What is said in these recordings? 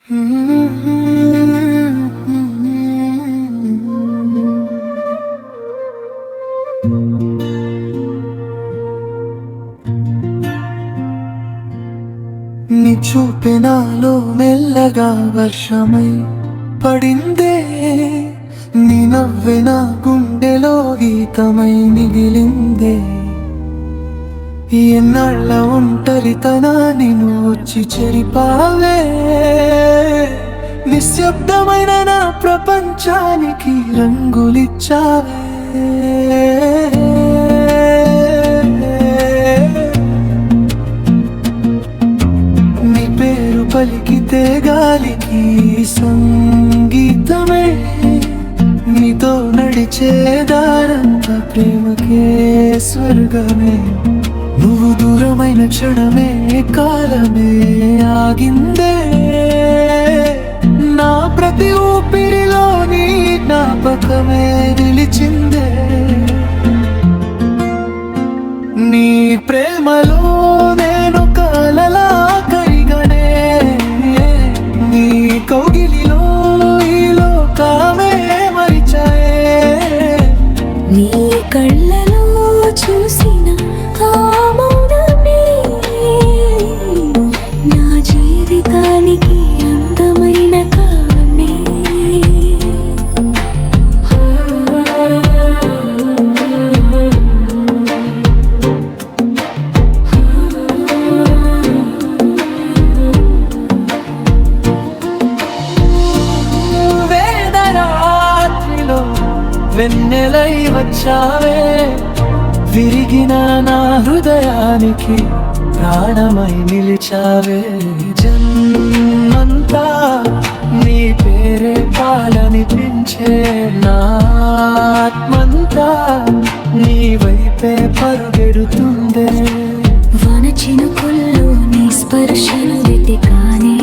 నీ చూపే నాలో మెల్లగా వర్షమై పడిందే, నీ నవ్వే నా గుండెలో గీతమై మిగిలిందే. ఎన్నాళ్ళ ఒంటరితనాన్ని నువ్వు వచ్చి చెరిపావే, నిశ్శబ్దమైన నా ప్రపంచానికి రంగులిచ్చావే. నీ పేరు పలికితే గాలికి సంగీతమే, నీతో నడిచే దారంతా ప్రేమకే స్వర్గమే. నువ్వు దూరమైన క్షణమే కాలమే ఆగిందే, నా ప్రతి ఊపిరిలో నీ జ్ఞాపకమే నిలిచిందే. నీ ప్రేమలో నేను కలలా కరిగనే, నీ కౌగిలిలో ఈ లోకమే మరిచాయే. నీ కళ్ళలో చూసిన ఆ మౌనమే నా జీవితానికి అందమైన కారణమే. వేదరాత్రిలో వెన్నెలై వచ్చావే, విరిగిన నా హృదయానికి ప్రాణమై నిలిచావే. జన్మంతా నీ పేరే పాలనిపించే, నా ఆత్మంతా నీ వైపే పరుగెడుతుందే. వాన చినుకుల్లో నీ స్పర్శను వెతికానే,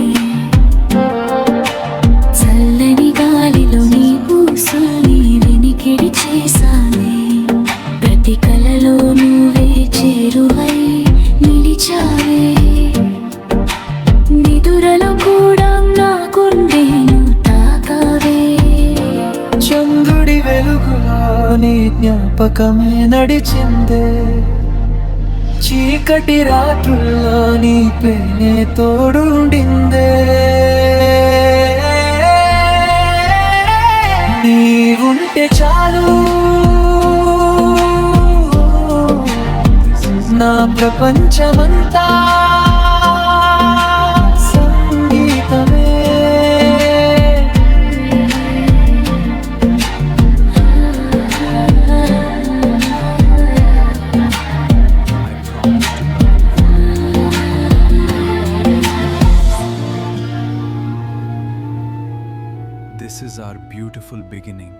చల్లని గాలిలో నీ పూసుల్ని వెనికిడి చేశానే. ప్రతి కలలో నువ్వే చేరువై నిలిచావే, నిదురలో కూడా నా గుండెను తాకావే. చంద్రుడి వెలుగులో నీ జ్ఞాపకమే నడిచిందే, చీకటి రాత్రుల్లో నీ ప్రేమే తోడుండిందే. నీవుంటే చాలు నా ప్రపంచమంతా సంగీతమే. This is our beautiful beginning.